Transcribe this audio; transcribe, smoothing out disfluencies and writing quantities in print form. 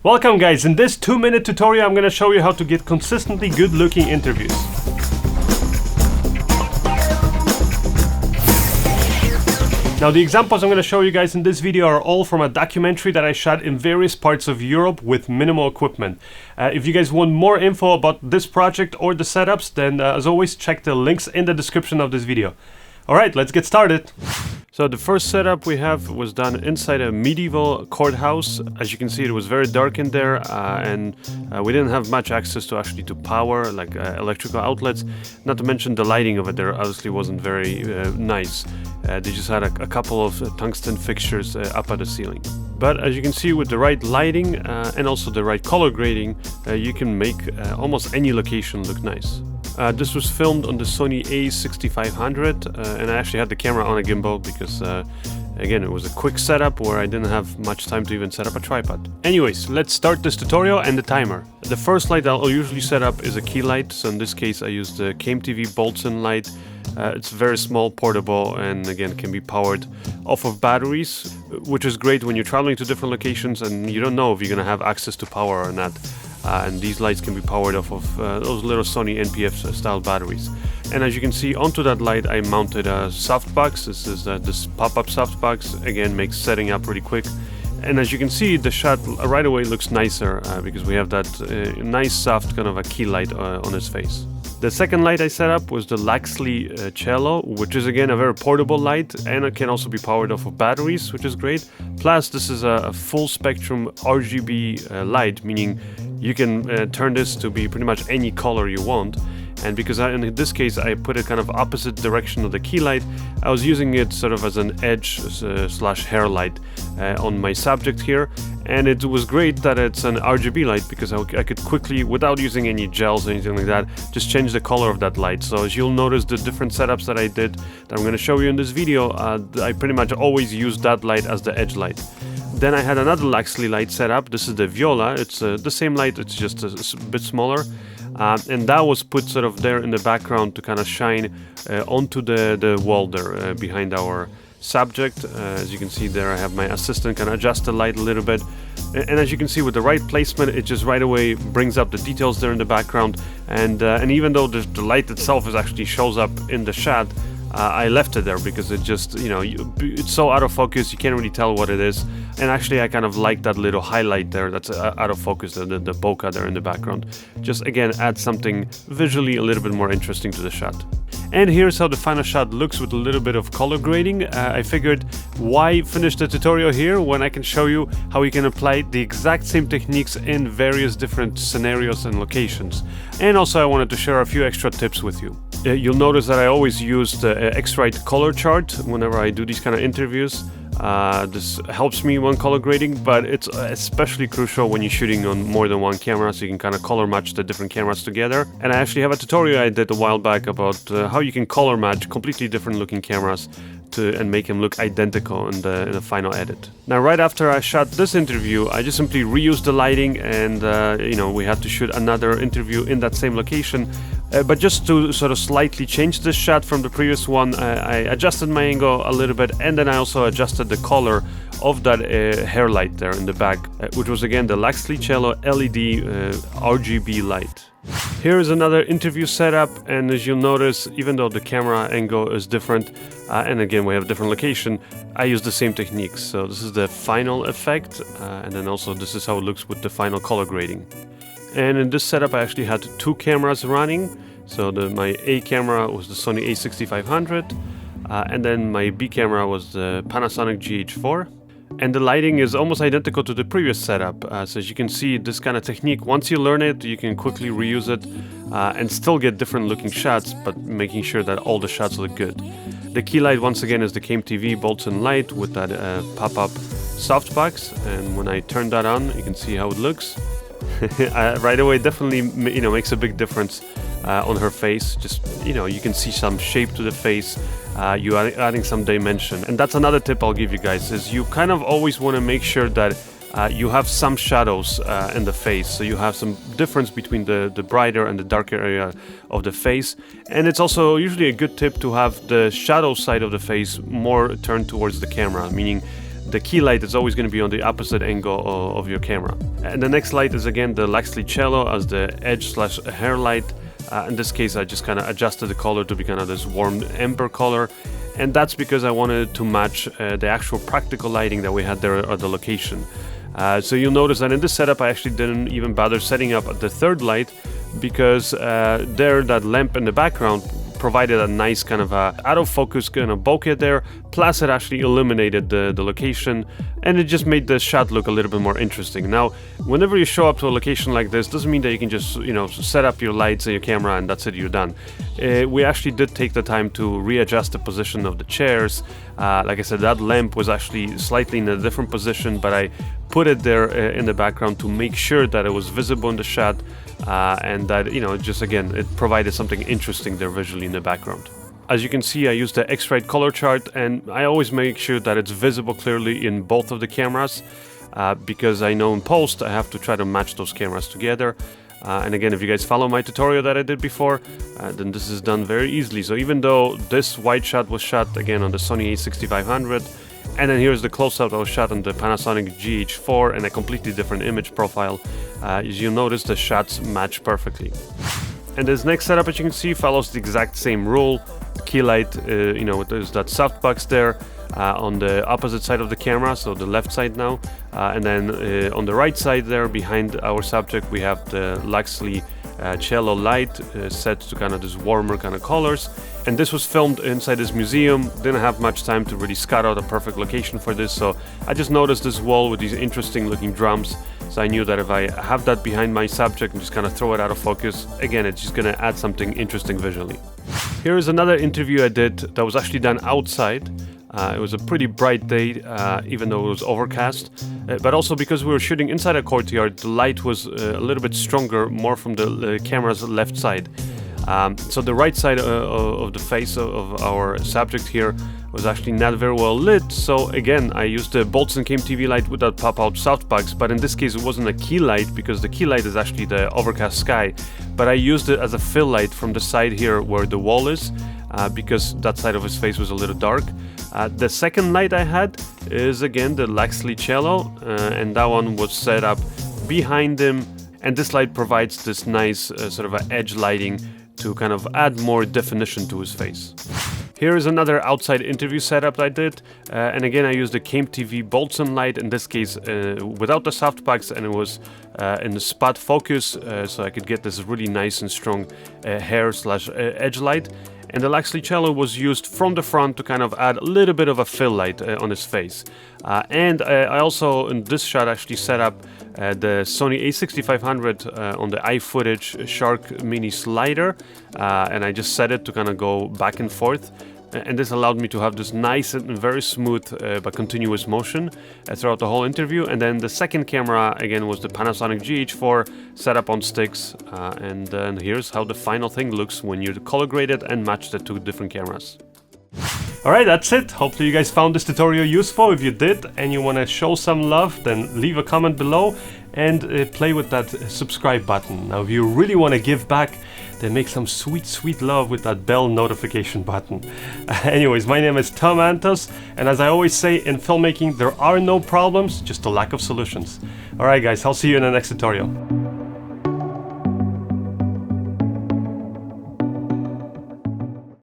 Welcome guys, in this 2-minute tutorial I'm gonna show you how to get consistently good looking interviews. Now the examples I'm gonna show you guys in this video are all from a documentary that I shot in various parts of Europe with minimal equipment. If you guys want more info about this project or the setups, then as always check the links in the description of this video. Alright, let's get started. So the first setup we have was done inside a medieval courthouse. As you can see, it was very dark in there and we didn't have much access to actually to power, like electrical outlets. Not to mention the lighting of it there obviously wasn't very nice. They just had a couple of tungsten fixtures up at the ceiling. But as you can see, with the right lighting and also the right color grading, you can make almost any location look nice. This was filmed on the Sony a6500 and I actually had the camera on a gimbal because again it was a quick setup where I didn't have much time to even set up a tripod. Anyways, let's start this tutorial and the timer. The first light I'll usually set up is a Keylight, so in this case I use the KTV Boltzen light. It's very small, portable, and again can be powered off of batteries, which is great when you're traveling to different locations and you don't know if you're gonna have access to power or not. And these lights can be powered off of those little Sony NPF style batteries. And as you can see, onto that light I mounted a softbox. This is this pop-up softbox. Again, makes setting up really quick. And as you can see, the shot right away looks nicer because we have that nice soft kind of a key light on its face. The second light I set up was the Luxi Cello, which is again a very portable light and it can also be powered off of batteries, which is great. Plus this is a full spectrum RGB light, meaning you can turn this to be pretty much any color you want. And because in this case I put it kind of opposite direction of the key light, I was using it sort of as an edge slash hair light on my subject here. And it was great that it's an RGB light because I could quickly, without using any gels or anything like that, just change the color of that light. So as you'll notice, the different setups that I did that I'm going to show you in this video, I pretty much always use that light as the edge light. Then I had another Luxi light set up. This is the Viola. It's the same light, it's just a bit smaller. And that was put sort of there in the background to kind of shine onto the wall there behind our subject. As you can see there, I have my assistant kind of adjust the light a little bit. And as you can see, with the right placement, it just right away brings up the details there in the background. And even though the light itself is actually shows up in the shot, I left it there because it just, you know, it's so out of focus, you can't really tell what it is. And actually I kind of like that little highlight there that's out of focus, the bokeh there in the background. Just again add something visually a little bit more interesting to the shot. And here's how the final shot looks with a little bit of color grading. I figured why finish the tutorial here when I can show you how you can apply the exact same techniques in various different scenarios and locations. And also I wanted to share a few extra tips with you. You'll notice that I always use the X-Rite color chart whenever I do these kind of interviews. This helps me when color grading, but it's especially crucial when you're shooting on more than one camera, so you can kind of color match the different cameras together. And I actually have a tutorial I did a while back about how you can color match completely different looking cameras and make them look identical in the final edit. Now right after I shot this interview, I just simply reused the lighting and you know, we had to shoot another interview in that same location. But just to sort of slightly change this shot from the previous one, I adjusted my angle a little bit and then I also adjusted the color of that hair light there in the back, which was again the Luxi Cello LED RGB light. Here is another interview setup, and as you'll notice, even though the camera angle is different, and again we have a different location, I use the same techniques. So this is the final effect, and then also this is how it looks with the final color grading. And in this setup I actually had two cameras running. So my A camera was the Sony a6500, and then my B camera was the Panasonic GH4. And the lighting is almost identical to the previous setup. So as you can see, this kind of technique, once you learn it, you can quickly reuse it and still get different looking shots, but making sure that all the shots look good. The key light once again is the KTV Boltzen light with that pop-up softbox, and when I turn that on, you can see how it looks. Right away, definitely, you know, makes a big difference on her face. Just, you know, you can see some shape to the face. You are adding some dimension. And that's another tip I'll give you guys, is you kind of always want to make sure that you have some shadows in the face, so you have some difference between the brighter and the darker area of the face. And it's also usually a good tip to have the shadow side of the face more turned towards the camera, meaning the key light is always going to be on the opposite angle of your camera. And the next light is again the Luxi Cello as the edge/hair light. In this case, I just kind of adjusted the color to be kind of this warm amber color, and that's because I wanted to match the actual practical lighting that we had there at the location. So you'll notice that in this setup I actually didn't even bother setting up the third light, because that lamp in the background provided a nice kind of out of focus kind of bokeh there, plus it actually illuminated the location, and it just made the shot look a little bit more interesting. Now, whenever you show up to a location like this, doesn't mean that you can just, you know, set up your lights and your camera and that's it, you're done. We actually did take the time to readjust the position of the chairs. Like I said, that lamp was actually slightly in a different position, but I put it there in the background to make sure that it was visible in the shot, and that, you know, just again, it provided something interesting there visually in the background. As you can see, I used the X-Rite color chart, and I always make sure that it's visible clearly in both of the cameras, because I know in post I have to try to match those cameras together. And again, if you guys follow my tutorial that I did before, then this is done very easily. So even though this wide shot was shot again on the Sony a6500, and then here's the close-up that was shot on the Panasonic GH4 and a completely different image profile, as you'll notice the shots match perfectly. And this next setup, as you can see, follows the exact same rule. Keylight, you know, there's that softbox there on the opposite side of the camera, so the left side now, and then on the right side there behind our subject we have the Luxi Cello light set to kind of this warmer kind of colors. And this was filmed inside this museum. Didn't have much time to really scout out a perfect location for this, so I just noticed this wall with these interesting looking drums. So I knew that if I have that behind my subject and just kind of throw it out of focus, again, it's just going to add something interesting visually. Here is another interview I did that was actually done outside. It was a pretty bright day, even though it was overcast, but also because we were shooting inside a courtyard, the light was a little bit stronger, more from the camera's left side. So the right side of the face of our subject here was actually not very well lit, so again I used the Boltzen TV light with that pop-out softbox, but in this case it wasn't a key light because the key light is actually the overcast sky, but I used it as a fill light from the side here where the wall is, because that side of his face was a little dark. The second light I had is again the Luxi Cello, and that one was set up behind him, and this light provides this nice sort of an edge lighting to kind of add more definition to his face. Here is another outside interview setup I did, and again I used the TV Boltzen light, in this case without the softbox, and it was in the spot focus, so I could get this really nice and strong hair/edge light. And the Luxi Cello was used from the front to kind of add a little bit of a fill light on his face. And I also, in this shot, actually set up the Sony a6500 on the iFootage Shark Mini slider, and I just set it to kind of go back and forth. And this allowed me to have this nice and very smooth but continuous motion throughout the whole interview. And then the second camera again was the Panasonic GH4 set up on sticks, and then here's how the final thing looks when you color grade it and match the two different cameras. Alright, that's it. Hopefully you guys found this tutorial useful. If you did and you want to show some love, then leave a comment below and play with that subscribe button. Now if you really want to give back, then make some sweet love with that bell notification button. Anyways, my name is Tom Antos, and as I always say in filmmaking, there are no problems, just a lack of solutions. Alright guys, I'll see you in the next tutorial.